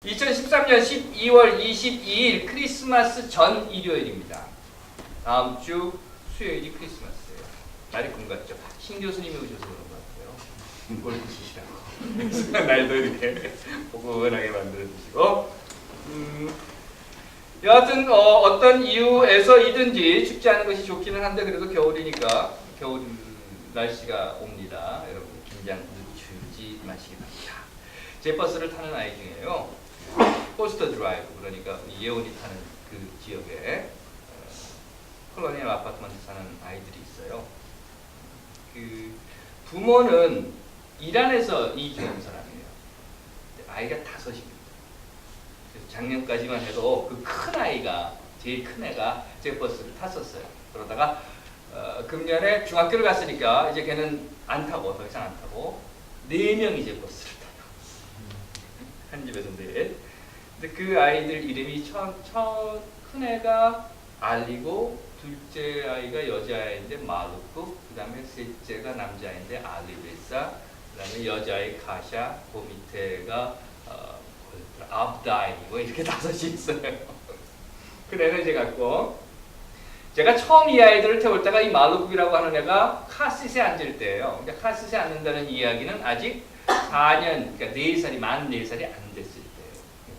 2013년 12월 22일 크리스마스 전 일요일입니다. 다음 주 수요일이 크리스마스예요. 날이 군 같죠? 신 교수님이 오셔서 그런 것 같아요. 뭘 드시라고. 날도 이렇게 포근하게 만들어주시고 여하튼 어떤 이유에서이든지 춥지 않은 것이 좋기는 한데 그래도 겨울이니까 겨울 날씨가 옵니다. 여러분 긴장 늦추지 마시기 바랍니다. 제 버스를 타는 아이 중에요. 포스터 드라이브, 그러니까 예원이 타는 그 지역에 콜로니얼 아파트먼트 사는 아이들이 있어요. 그 부모는 이란에서 이주한 사람이에요. 아이가 5입니다. 그래서 작년까지만 해도 그 큰 아이가, 제일 큰 애가 제 버스를 탔었어요. 그러다가 금년에 중학교를 갔으니까 이제 걔는 안 타고, 더 이상 안 타고 4명이 제 버스를 타요. 한 집에서 4. 근데 그 아이들 이름이 큰 애가 알리고, 둘째 아이가 여자아이인데 마루크, 그 다음에 셋째가 남자아이인데 알리베사, 그 다음에 여자아이 카샤, 그 밑에가 압다이고, 이렇게 5이 있어요. 그 애는 이제 갖고, 제가 처음 이 아이들을 태울 때가 이 마루크라고 하는 애가 카시트에 앉을 때예요. 그러니까 카시트에 앉는다는 이야기는 아직 4년, 그러니까 4살이, 만 4살이 안 됐을 때예요.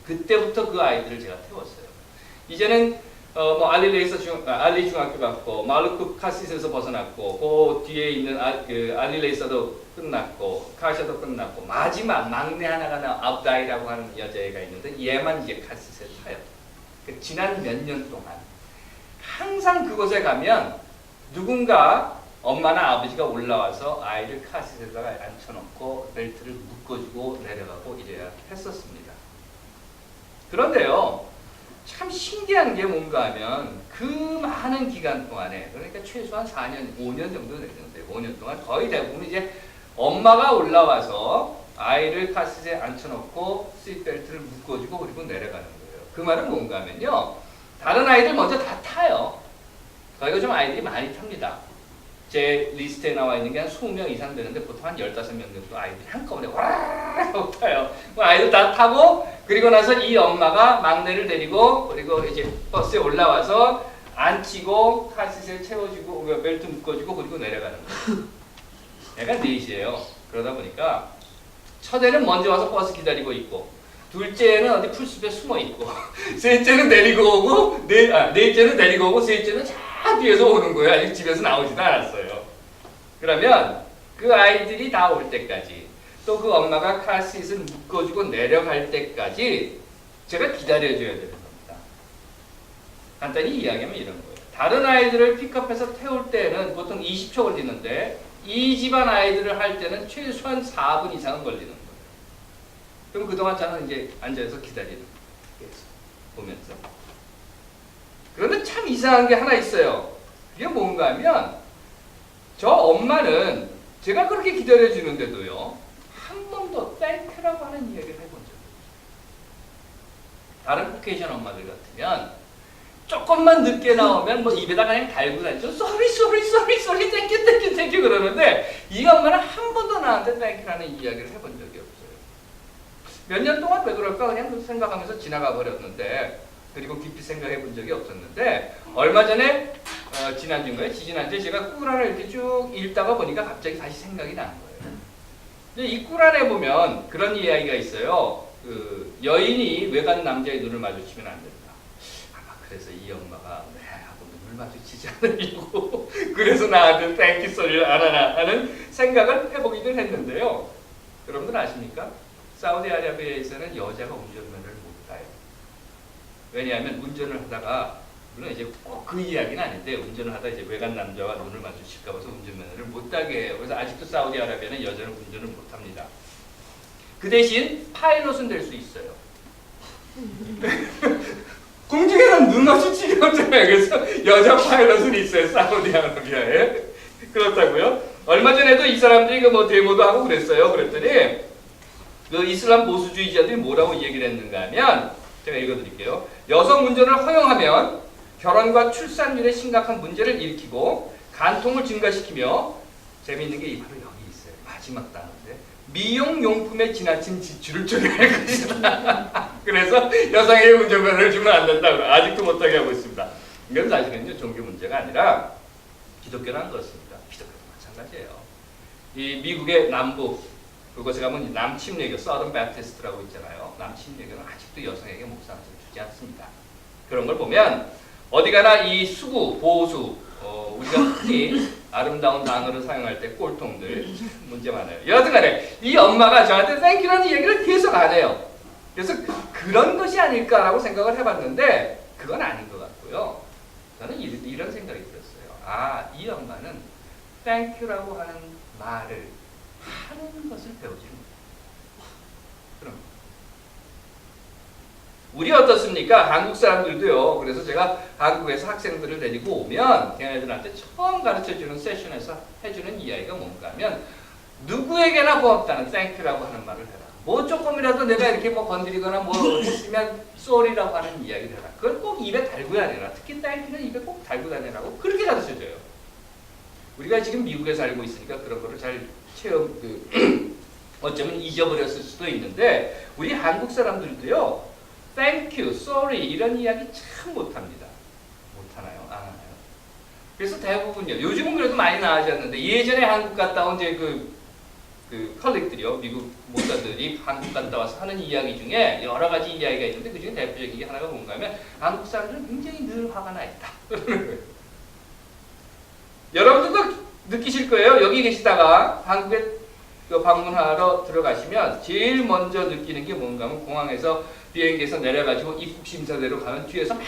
그때부터 그 아이들을 제가 태웠어요. 이제는 알리 중학교 갔고, 마루크 카시트에서 벗어났고, 그 뒤에 있는 알리레이서도 끝났고, 카샤도 끝났고, 마지막 막내 하나가 압다이라고 하는 여자애가 있는데 얘만 이제 카시트에 타요. 지난 몇 년 동안 항상 그곳에 가면 누군가 엄마나 아버지가 올라와서 아이를 카시트에다가 앉혀놓고 벨트를 묶어주고 내려가고 이래야 했었습니다. 그런데요, 참 신기한 게 뭔가 하면 그 많은 기간 동안에, 그러니까 최소한 4년, 5년 정도 됐는데 5년 동안 거의 대부분 이제 엄마가 올라와서 아이를 카시트에 앉혀놓고 시트벨트를 묶어주고 그리고 내려가는 거예요. 그 말은 뭔가 하면요, 다른 아이들 먼저 다 타요. 거기가 좀 아이들이 많이 탑니다. 제 리스트에 나와 있는 게 한 20명 이상 되는데 보통 한 15명 정도 아이들이 한꺼번에 와르르 하고 타요. 아이들 다 타고, 그리고 나서 이 엄마가 막내를 데리고, 그리고 이제 버스에 올라와서 앉히고 카시트에 채워주고 벨트 묶어주고 그리고 내려가는 거예요. 애가 4이에요. 그러다 보니까 첫애는 먼저 와서 버스 기다리고 있고, 둘째는 어디 풀숲에 숨어 있고, 셋째는 데리고 오고, 넷째는 데리고 오고, 셋째는 저 뒤에서 오는 거예요. 아직 집에서 나오지도 않았어요. 그러면 그 아이들이 다 올 때까지, 또 그 엄마가 카시트를 묶어주고 내려갈 때까지 제가 기다려줘야 되는 겁니다. 간단히 이야기하면 이런 거예요. 다른 아이들을 픽업해서 태울 때는 보통 20초 걸리는데 이 집안 아이들을 할 때는 최소한 4분 이상은 걸리는 거예요. 그럼 그동안 저는 이제 앉아서 기다리는 거예요. 보면서. 그런데 참 이상한 게 하나 있어요. 그게 뭔가 하면 저 엄마는 제가 그렇게 기다려주는데도요, 한 번도 땡큐라고 하는 이야기를 해본 적이 없어요. 다른 포케이션 엄마들 같으면 조금만 늦게 나오면 뭐 입에다가 그냥 달고 다니죠. sorry, 땡큐 그러는데 이 엄마는 한 번도 나한테 땡큐라는 이야기를 해본 적이 없어요. 몇 년 동안 왜 그럴까 그냥 생각하면서 지나가 버렸는데, 그리고 깊이 생각해 본 적이 없었는데, 얼마 전에 지난주인가요? 지지난주에 제가 꾸란을 이렇게 쭉 읽다가 보니까 갑자기 다시 생각이 나는 거예요. 근데 이 꾸란에 보면 그런 이야기가 있어요. 그 여인이 외간 남자의 눈을 마주치면 안 된다. 아마 그래서 이 엄마가 하고 눈을 마주치지 않으려고 그래서 나한테 땡큐 소리를 안 하나 하는 생각을 해보기도 했는데요. 여러분들 아십니까? 사우디아라비아에서는 여자가 운전면허를 못 따요. 왜냐하면 운전을 하다가, 물론 이제 꼭 그 이야기는 아닌데, 운전을 하다 이제 외간 남자와 눈을 마주칠까 봐서 운전면허를 못 따게 해요. 그래서 아직도 사우디아라비아는 여자는 운전을 못 합니다. 그 대신 파일럿은 될 수 있어요. 공중에는 눈 마주치기 없잖아요. 그래서 여자 파일럿은 있어요, 사우디아라비아에. 그렇다고요. 얼마 전에도 이 사람들이 그 데모도 하고 그랬어요. 그랬더니 그 이슬람 보수주의자들이 뭐라고 얘기를 했는가 하면, 제가 읽어드릴게요. 여성 운전을 허용하면 결혼과 출산율에 심각한 문제를 일으키고 간통을 증가시키며, 재미있는 게 바로 여기 있어요. 마지막 단어인데 미용용품에 지나친 지출을 줄여야 할 것이다. 그래서 여성에게 운전면허를 주면 안 된다고 아직도 못하게 하고 있습니다. 이건 사실은요 종교 문제가 아니라 기독교란 그렇습니다. 기독교도 마찬가지예요. 이 미국의 남부 그곳에 가면 남침례교 서던 배프티스트라고 있잖아요. 남침례교는 아직도 여성에게 목상을 주지 않습니다. 그런 걸 보면 어디 가나 이 수구, 보수 우리가 흔히 아름다운 단어를 사용할 때 꼴통들 문제 많아요. 여하튼간에 이 엄마가 저한테 땡큐라는 얘기를 계속 안 해요. 그래서 그런 것이 아닐까라고 생각을 해봤는데 그건 아닌 것 같고요. 저는 이런 생각이 들었어요. 아, 이 엄마는 땡큐라고 하는 말을 하는 것을 배우지 못해요. 그럼 우리 어떻습니까? 한국 사람들도요. 그래서 제가 한국에서 학생들을 데리고 오면 걔네들한테 처음 가르쳐주는 세션에서 해주는 이야기가 뭔가 하면 누구에게나 고맙다는 땡큐라고 하는 말을 해라. 뭐 조금이라도 내가 이렇게 뭐 건드리거나 뭐 했으면 쏘리라고 하는 이야기를 해라. 그걸 꼭 입에 달고 다니라. 특히 땡큐는 입에 꼭 달고 다니라고 그렇게 가르쳐줘요. 우리가 지금 미국에 살고 있으니까 그런 거를 잘 어쩌면 잊어버렸을 수도 있는데 우리 한국 사람들도요. Thank you, sorry 이런 이야기 참 못합니다. 못하나요? 안 하나요? 그래서 대부분요. 요즘은 그래도 많이 나아졌는데 예전에 한국 갔다 온 이제 그 컬렉들이요. 미국 목사들이 한국 갔다 와서 하는 이야기 중에 여러 가지 이야기가 있는데 그 중에 대표적인 게 하나가 뭔가 하면 한국 사람들은 굉장히 늘 화가 나 있다. 여러분들도 느끼실 거예요. 여기 계시다가 한국에 방문하러 들어가시면 제일 먼저 느끼는 게 뭔가 하면 공항에서 비행기에서 내려가지고 입국 심사대로 가면 뒤에서 막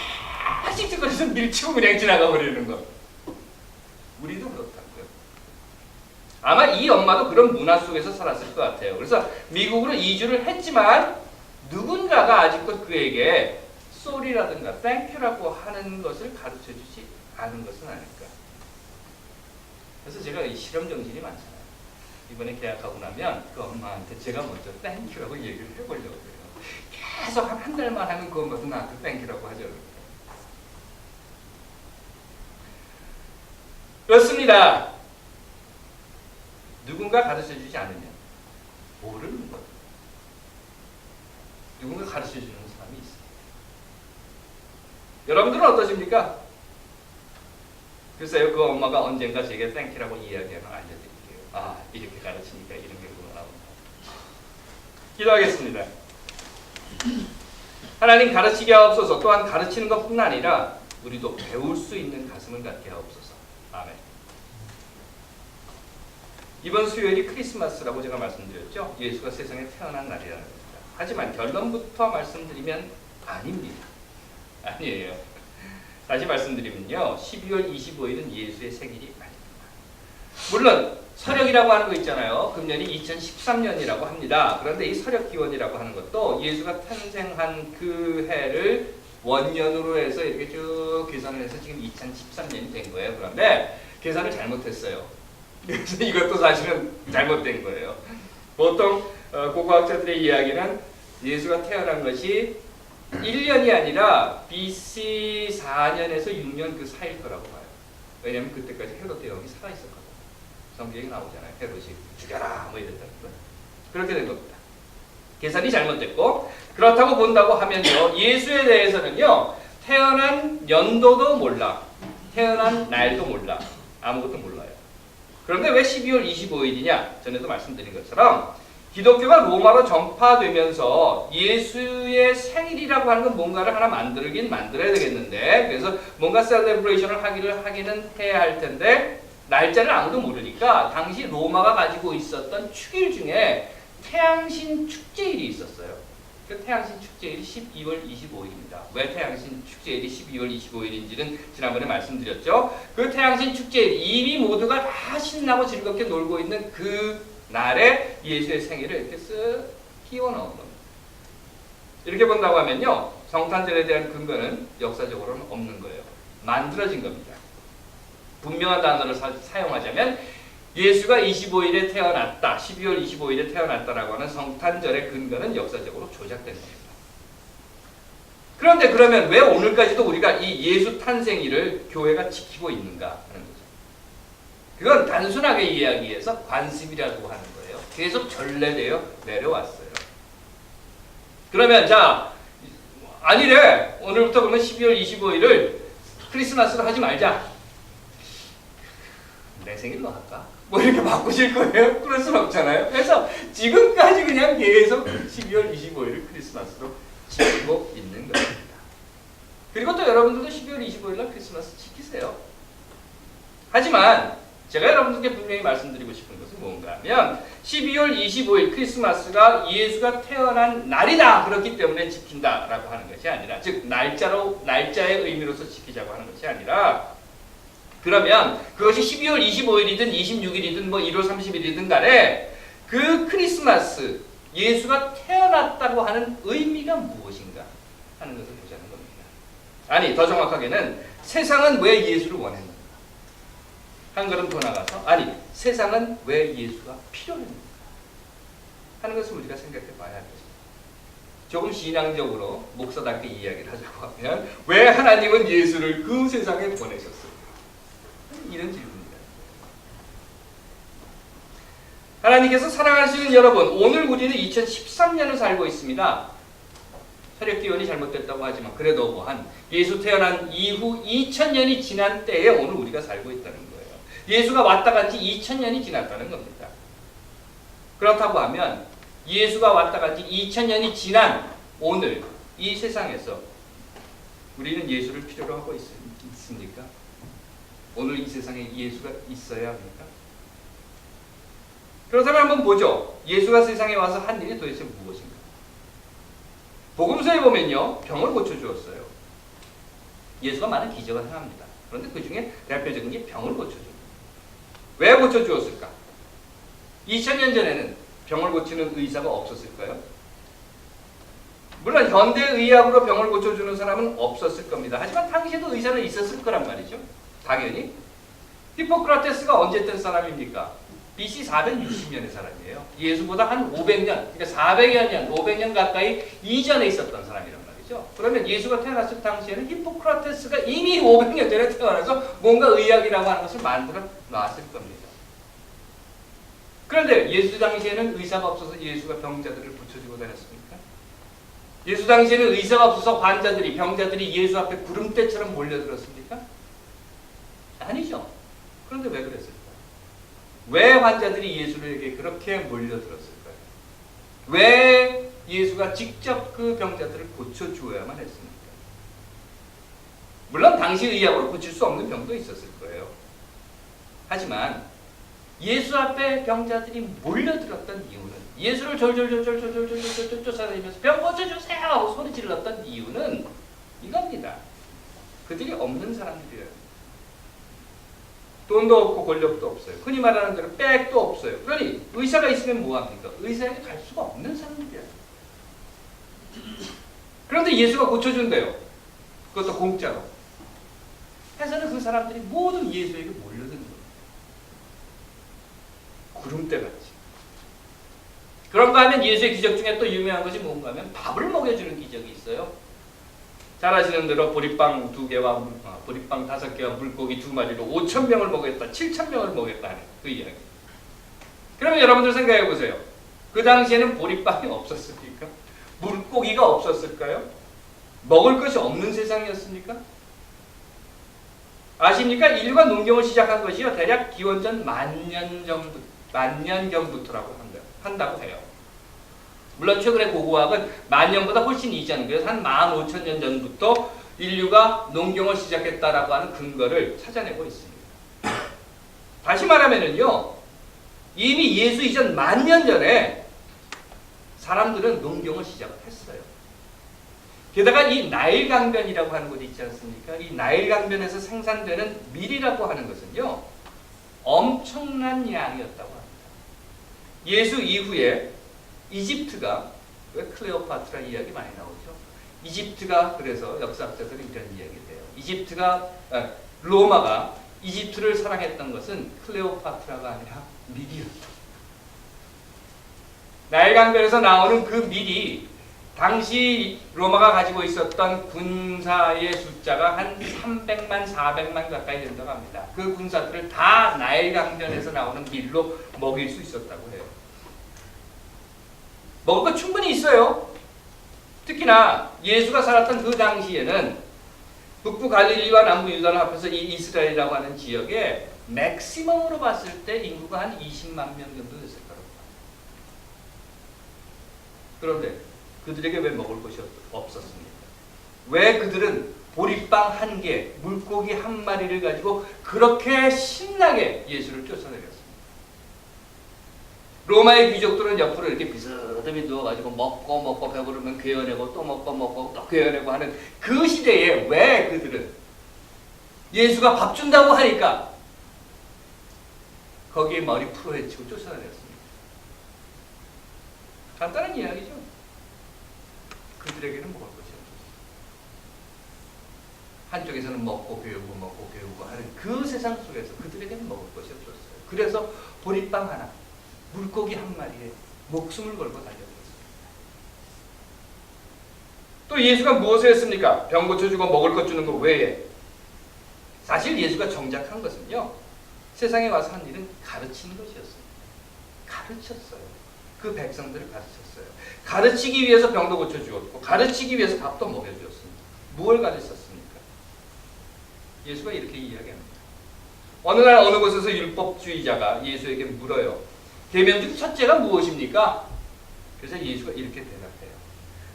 씩씩거려서 밀치고 그냥 지나가 버리는 거. 우리도 그렇다고요. 아마 이 엄마도 그런 문화 속에서 살았을 것 같아요. 그래서 미국으로 이주를 했지만 누군가가 아직도 그에게 쏘리라든가 땡큐라고 하는 것을 가르쳐주지 않은 것은 아닐까. 그래서 제가 이 실험 정신이 많잖아요. 이번에 계약하고 나면 그 엄마한테 제가 먼저 땡큐라고 얘기를 해보려고 해요. 계속 한 달만 하면 그 엄마도 나한테 땡큐라고 하죠. 그렇습니다. 누군가 가르쳐주지 않으면 모르는 것. 누군가 가르쳐주는 사람이 있어요. 여러분들은 어떠십니까? 글쎄요, 그 엄마가 언젠가 제게 땡큐라고 이야기하면 알려드릴게요. 아, 이렇게 가르치니까 이런 게 나옵니다. 기도하겠습니다. 하나님 가르치게 하옵소서. 또한 가르치는 것뿐 아니라 우리도 배울 수 있는 가슴을 갖게 하옵소서. 아멘. 이번 수요일이 크리스마스라고 제가 말씀드렸죠. 예수가 세상에 태어난 날이라는 겁니다. 하지만 결론부터 말씀드리면 아닙니다. 아니에요. 다시 말씀드리면요. 12월 25일은 예수의 생일이 아닙니다. 물론 서력이라고 하는 거 있잖아요. 금년이 2013년이라고 합니다. 그런데 이 서력기원이라고 하는 것도 예수가 탄생한 그 해를 원년으로 해서 이렇게 쭉 계산을 해서 지금 2013년이 된 거예요. 그런데 계산을 잘못했어요. 그래서 이것도 사실은 잘못된 거예요. 보통 고고학자들의 이야기는 예수가 태어난 것이 1년이 아니라 BC 4년에서 6년 그 사이일 거라고 봐요. 왜냐하면 그때까지 헤롯 대왕이 살아있었거든요. 성경에 나오잖아요. 헤롯이 죽여라 뭐 이랬다는 거. 그렇게 된 겁니다. 계산이 잘못됐고 그렇다고 본다고 하면요. 예수에 대해서는요. 태어난 연도도 몰라. 태어난 날도 몰라. 아무것도 몰라요. 그런데 왜 12월 25일이냐? 전에도 말씀드린 것처럼 기독교가 로마로 전파되면서 예수의 생일이라고 하는 건 뭔가를 하나 만들어야 되겠는데 그래서 뭔가 셀레브레이션을 하기는 해야 할 텐데 날짜를 아무도 모르니까 당시 로마가 가지고 있었던 축일 중에 태양신 축제일이 있었어요. 그 태양신 축제일이 12월 25일입니다. 왜 태양신 축제일이 12월 25일인지는 지난번에 말씀드렸죠. 그 태양신 축제일 이미 모두가 다 신나고 즐겁게 놀고 있는 그 날에 예수의 생일을 이렇게 쓱 끼워 넣은 겁니다. 이렇게 본다고 하면요. 성탄절에 대한 근거는 역사적으로는 없는 거예요. 만들어진 겁니다. 분명한 단어를 사용하자면 예수가 25일에 태어났다. 12월 25일에 태어났다라고 하는 성탄절의 근거는 역사적으로 조작된 겁니다. 그런데 그러면 왜 오늘까지도 우리가 이 예수 탄생일을 교회가 지키고 있는가 하는 거죠. 그건 단순하게 이야기해서 관습이라고 하는 거예요. 계속 전래되어 내려왔어요. 그러면 자, 아니래. 오늘부터 그러면 12월 25일을 크리스마스로 하지 말자. 내 생일로 할까? 뭐 이렇게 바꾸실 거예요? 그럴 순 없잖아요. 그래서 지금까지 그냥 계속 12월 25일을 크리스마스로 지키고 있는 겁니다. 그리고 또 여러분들도 12월 25일 날 크리스마스 지키세요. 하지만 제가 여러분들께 분명히 말씀드리고 싶은 것은 뭔가 하면 12월 25일 크리스마스가 예수가 태어난 날이다. 그렇기 때문에 지킨다라고 하는 것이 아니라, 즉 날짜의 의미로서 지키자고 하는 것이 아니라, 그러면 그것이 12월 25일이든 26일이든 뭐 1월 30일이든 간에 그 크리스마스, 예수가 태어났다고 하는 의미가 무엇인가 하는 것을 보자는 겁니다. 아니, 더 정확하게는 세상은 왜 예수를 원했는가? 한 걸음 더 나가서, 아니, 세상은 왜 예수가 필요했는가 하는 것을 우리가 생각해 봐야 하겠습니다. 조금 신앙적으로 목사답게 이야기를 하자고 하면, 왜 하나님은 예수를 그 세상에 보내셨을까? 이런 질문입니다. 하나님께서 사랑하시는 여러분, 오늘 우리는 2013년을 살고 있습니다. 혈액기원이 잘못됐다고 하지만 그래도 뭐한 예수 태어난 이후 2000년이 지난 때에 오늘 우리가 살고 있다는 거예요. 예수가 왔다 간 지 2000년이 지났다는 겁니다. 그렇다고 하면 예수가 왔다 간 지 2000년이 지난 오늘 이 세상에서 우리는 예수를 필요로 하고 있습니까? 오늘 이 세상에 예수가 있어야 합니까? 그렇다면 한번 보죠. 예수가 세상에 와서 한 일이 도대체 무엇인가? 복음서에 보면요, 병을 고쳐주었어요. 예수가 많은 기적을 행합니다. 그런데 그 중에 대표적인 게 병을 고쳐줍니다. 왜 고쳐주었을까? 2000년 전에는 병을 고치는 의사가 없었을까요? 물론 현대의학으로 병을 고쳐주는 사람은 없었을 겁니다. 하지만 당시에도 의사는 있었을 거란 말이죠. 당연히. 히포크라테스가 언제 된 사람입니까? BC 460년의 사람이에요. 예수보다 한 500년, 그러니까 400여 년, 500년 가까이 이전에 있었던 사람이란 말이죠. 그러면 예수가 태어났을 당시에는 히포크라테스가 이미 500년 전에 태어나서 뭔가 의학이라고 하는 것을 만들어 놨을 겁니다. 그런데 예수 당시에는 의사가 없어서 예수가 병자들을 고쳐주고 다녔습니까? 예수 당시에는 의사가 없어서 환자들이, 병자들이 예수 앞에 구름대처럼 몰려들었습니까? 아니죠. 그런데 왜 그랬을까? 왜 환자들이 예수에게 그렇게 몰려들었을까요? 왜 예수가 직접 그 병자들을 고쳐주어야만 했습니까? 물론 당시 의학으로 고칠 수 없는 병도 있었을 거예요. 하지만 예수 앞에 병자들이 몰려들었던 이유는, 예수를 졸졸졸졸졸졸졸졸 쫓아다니면서 병 고쳐주세요 하고 소리 질렀던 이유는 이겁니다. 그들이 없는 사람들이에요. 돈도 없고 권력도 없어요. 흔히 말하는 대로 백도 없어요. 그러니 의사가 있으면 뭐합니까? 의사에게 갈 수가 없는 사람들이야. 그런데 예수가 고쳐준대요. 그것도 공짜로. 해서는 그 사람들이 모두 예수에게 몰려드는 거예요. 구름대같이. 그런가 하면 예수의 기적 중에 또 유명한 것이 뭔가 하면 밥을 먹여주는 기적이 있어요. 잘 아시는 대로 보리빵 2개와 보리빵 5개와 물고기 2마리로 5,000명을 먹였다, 7,000명을 먹였다 하는 그 이야기. 그러면 여러분들 생각해 보세요. 그 당시에는 보리빵이 없었습니까? 물고기가 없었을까요? 먹을 것이 없는 세상이었습니까? 아십니까? 인류가 농경을 시작한 것이요, 대략 기원전 10,000년경부터라고 한다고 해요. 물론 최근의 고고학은 10,000년보다 훨씬 이전, 그래서 한 15,000년 전부터 인류가 농경을 시작했다라고 하는 근거를 찾아내고 있습니다. 다시 말하면은요, 이미 예수 이전 10,000년 전에 사람들은 농경을 시작했어요. 게다가 이 나일강변이라고 하는 곳이 있지 않습니까? 이 나일강변에서 생산되는 밀이라고 하는 것은요, 엄청난 양이었다고 합니다. 예수 이후에 이집트가, 왜 클레오파트라 이야기 많이 나오죠? 이집트가, 그래서 역사학자들은 이런 이야기를 해요. 로마가 이집트를 사랑했던 것은 클레오파트라가 아니라 밀이었다. 나일강변에서 나오는 그 밀이 당시 로마가 가지고 있었던 군사의 숫자가 한 300만, 400만 가까이 된다고 합니다. 그 군사들을 다 나일강변에서 나오는 밀로 먹일 수 있었다고 해요. 먹을 거 충분히 있어요. 특히나 예수가 살았던 그 당시에는 북부 갈릴리와 남부 유다를 합해서 이 이스라엘이라고 하는 지역에 맥시멈으로 봤을 때 인구가 한 20만 명 정도 됐을 거라고. 그런데 그들에게 왜 먹을 것이 없었습니까? 왜 그들은 보리빵 한 개, 물고기 한 마리를 가지고 그렇게 신나게 예수를 쫓아내렸습니다. 로마의 귀족들은 옆으로 이렇게 비스듬히 누워가지고 먹고 배부르면 괴어내고 또 먹고 또 괴어내고 하는 그 시대에 왜 그들은 예수가 밥 준다고 하니까 거기에 머리 풀어헤치고 쫓아다녔습니다. 간단한 이야기죠. 그들에게는 먹을 것이 없었어요. 한쪽에서는 먹고 배우고 하는 그 세상 속에서 그들에게는 먹을 것이 없었어요. 그래서 보리빵 하나, 물고기 한 마리에 목숨을 걸고 달려들었습니다. 또 예수가 무엇을 했습니까? 병 고쳐주고 먹을 것 주는 것 외에 사실 예수가 정작 한 것은요, 세상에 와서 한 일은 가르치는 것이었습니다. 가르쳤어요. 그 백성들을 가르쳤어요. 가르치기 위해서 병도 고쳐주었고 가르치기 위해서 밥도 먹여주었습니다. 무엇을 가르쳤습니까? 예수가 이렇게 이야기합니다. 어느 날 어느 곳에서 율법주의자가 예수에게 물어요. 계명 중 첫째가 무엇입니까? 그래서 예수가 이렇게 대답해요.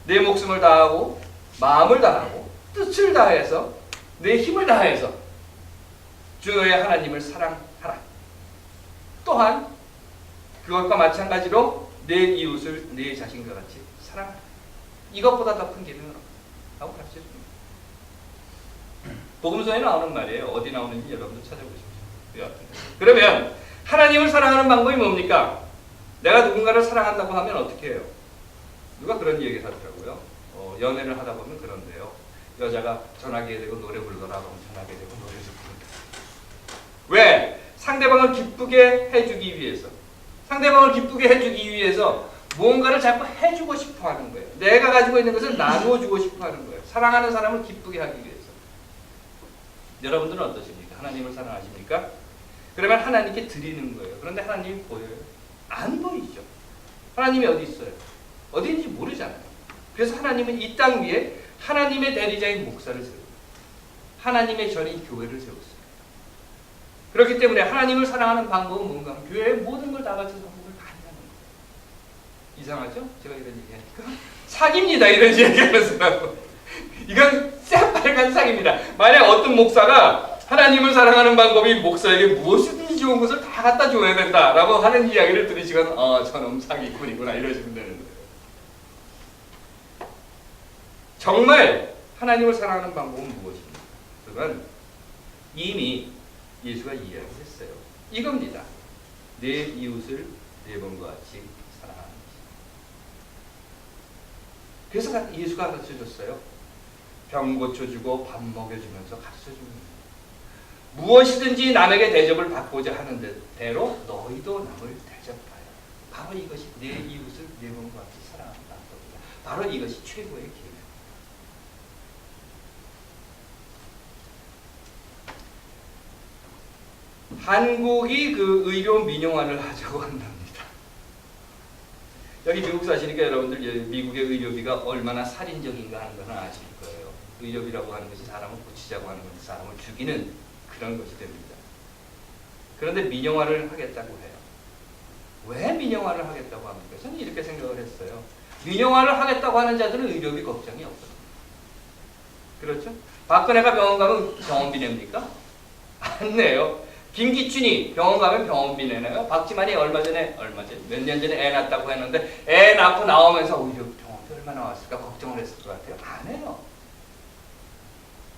내 목숨을 다하고 마음을 다하고 뜻을 다해서 내 힘을 다해서 주 너의 하나님을 사랑하라. 또한 그것과 마찬가지로 내 이웃을 내 자신과 같이 사랑하라. 이것보다 더 큰 계명은 없다고 가르쳐줍니다. 복음서에 나오는 말이에요. 어디 나오는지 여러분도 찾아보십시오. 그러면 하나님을 사랑하는 방법이 뭡니까? 내가 누군가를 사랑한다고 하면 어떻게 해요? 누가 그런 얘기를 하더라고요. 연애를 하다 보면 그런데요. 여자가 전화기에 대고 노래 부르더라 하면 전화기에 대고 노래를 부른다. 왜? 상대방을 기쁘게 해주기 위해서. 상대방을 기쁘게 해주기 위해서 무언가를 자꾸 해주고 싶어 하는 거예요. 내가 가지고 있는 것을 나누어 주고 싶어 하는 거예요. 사랑하는 사람을 기쁘게 하기 위해서. 여러분들은 어떠십니까? 하나님을 사랑하십니까? 그러면 하나님께 드리는 거예요. 그런데 하나님이 보여요? 안 보이죠. 하나님이 어디 있어요? 어디 있는지 모르잖아요. 그래서 하나님은 이 땅 위에 하나님의 대리자인 목사를 세우고 하나님의 전인 교회를 세웠어요. 그렇기 때문에 하나님을 사랑하는 방법은 뭔가 하면 교회의 모든 걸 다 바쳐서 한국을 많이 하는 거예요. 이상하죠? 제가 이런 얘기하니까 사기입니다. 이런 얘기하는 사람은. 이건 새빨간 사기입니다. 만약 어떤 목사가 하나님을 사랑하는 방법이 목사에게 무엇이든지 좋은 것을 다 갖다 줘야 된다라고 하는 이야기를 들으시면 저놈 사기꾼이구나 이러시면 되는 거예요. 정말 하나님을 사랑하는 방법은 무엇입니까? 그건 이미 예수가 이야기했어요. 이겁니다. 내 이웃을 내 몸과 같이 사랑하는 것입니다. 그래서 예수가 가르쳐줬어요. 병 고쳐주고 밥 먹여주면서 가르쳐줍니다. 무엇이든지 남에게 대접을 받고자 하는 대로 너희도 남을 대접하여. 바로 이것이 내 이웃을 내 몸과 같이 사랑하는 방법이다. 바로 이것이 최고의 계명. 한국이 그 의료 민영화를 하자고 한답니다. 여기 미국 사시니까 여러분들 미국의 의료비가 얼마나 살인적인가 하는 것은 아실 거예요. 의료비라고 하는 것이 사람을 고치자고 하는 것이 사람을 죽이는 그런 것이 됩니다. 그런데 민영화를 하겠다고 해요. 왜 민영화를 하겠다고 합니까? 저는 이렇게 생각을 했어요. 민영화를 하겠다고 하는 자들은 의료비 걱정이 없거든요. 그렇죠? 박근혜가 병원 가면 병원비 냅니까? 안 내요. 김기춘이 병원 가면 병원비 내나요? 박지만이 몇 년 전에 애 낳았다고 했는데 애 낳고 나오면서 의료 병원비 얼마 나왔을까 걱정을 했을 것 같아요. 안 해요.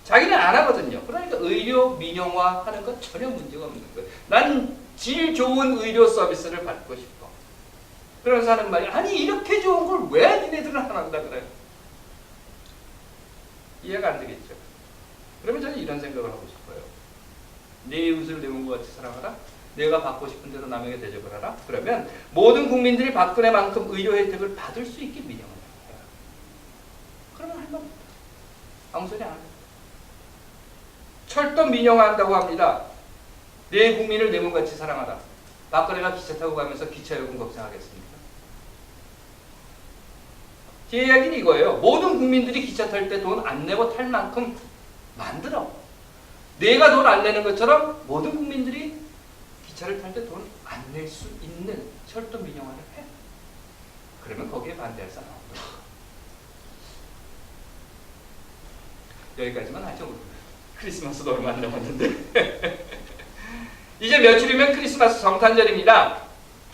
자기는 안 하거든요. 그러니까 의료 민영화 하는 건 전혀 문제가 없는 거예요. 난 질 좋은 의료 서비스를 받고 싶어. 그러면서 하는 말이 아니 이렇게 좋은 걸 왜 니네들은 안 한다 그래요? 이해가 안 되겠죠. 그러면 저는 이런 생각을 하고 싶어요. 내 이웃을 내 몸과 같이 사랑하라. 내가 받고 싶은 대로 남에게 대접을 하라. 그러면 모든 국민들이 박근혜만큼 의료 혜택을 받을 수 있게 민영화를 해라. 그러면 할 말입니다. 아무 소리 안 해요. 철도 민영화한다고 합니다. 내 국민을 내 몸같이 사랑하라. 박근혜가 기차 타고 가면서 기차 요금 걱정하겠습니까? 제 이야기는 이거예요. 모든 국민들이 기차 탈 때 돈 안 내고 탈 만큼 만들어. 내가 돈 안 내는 것처럼 모든 국민들이 기차를 탈 때 돈 안 낼 수 있는 철도 민영화를 해. 그러면 거기에 반대할 사람 없어. 여기까지만 하죠. 크리스마스도 얼마 안 남았는데. 이제 며칠이면 크리스마스 성탄절입니다.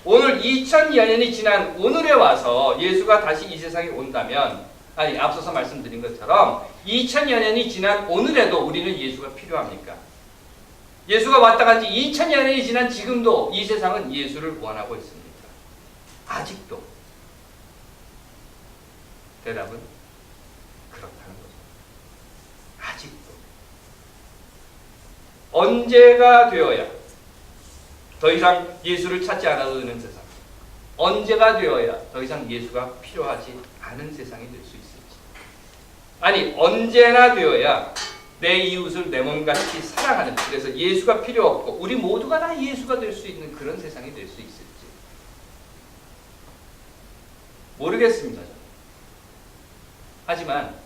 오늘 2000여 년이 지난 오늘에 와서 예수가 다시 이 세상에 온다면, 아니 앞서서 말씀드린 것처럼 2000여 년이 지난 오늘에도 우리는 예수가 필요합니까? 예수가 왔다 간 지 2000여 년이 지난 지금도 이 세상은 예수를 원하고 있습니까? 아직도. 대답은 그렇다는 거죠. 아직도. 언제가 되어야 더 이상 예수를 찾지 않아도 되는 세상, 언제가 되어야 더 이상 예수가 필요하지 않은 세상이 될 수 있을지, 아니 언제나 되어야 내 이웃을 내 몸같이 사랑하는, 그래서 예수가 필요 없고 우리 모두가 다 예수가 될 수 있는 그런 세상이 될 수 있을지 모르겠습니다. 저는. 하지만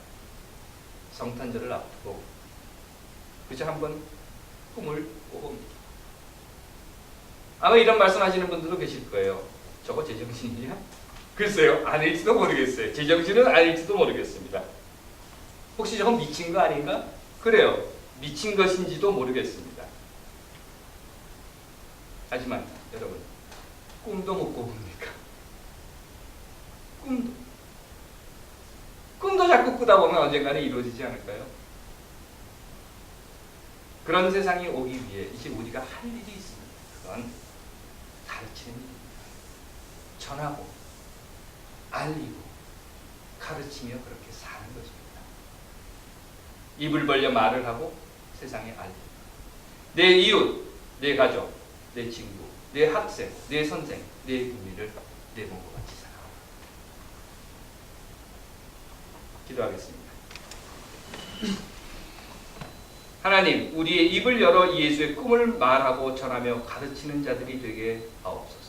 성탄절을 앞두고 그저 한번 꿈을 꿔봅니다. 아마 이런 말씀하시는 분들도 계실 거예요. 저거 제정신이냐? 글쎄요, 아닐지도 모르겠어요. 제정신은 아닐지도 모르겠습니다. 혹시 저건 미친 거 아닌가? 그래요, 미친 것인지도 모르겠습니다. 하지만 여러분, 꿈도 못 꿔봅니까? 꿈도 자꾸 꾸다 보면 언젠가는 이루어지지 않을까요? 그런 세상이 오기 위해 이제 우리가 할 일이 있습니다. 그건 가르치는 일입니다. 전하고 알리고 가르치며 그렇게 사는 것입니다. 입을 벌려 말을 하고 세상에 알리고, 내 이웃, 내 가족, 내 친구, 내 학생, 내 선생, 내 국민을 내 몸과 같이 사랑하라. 기도하겠습니다. 하나님, 우리의 입을 열어 예수의 꿈을 말하고 전하며 가르치는 자들이 되게 하옵소서.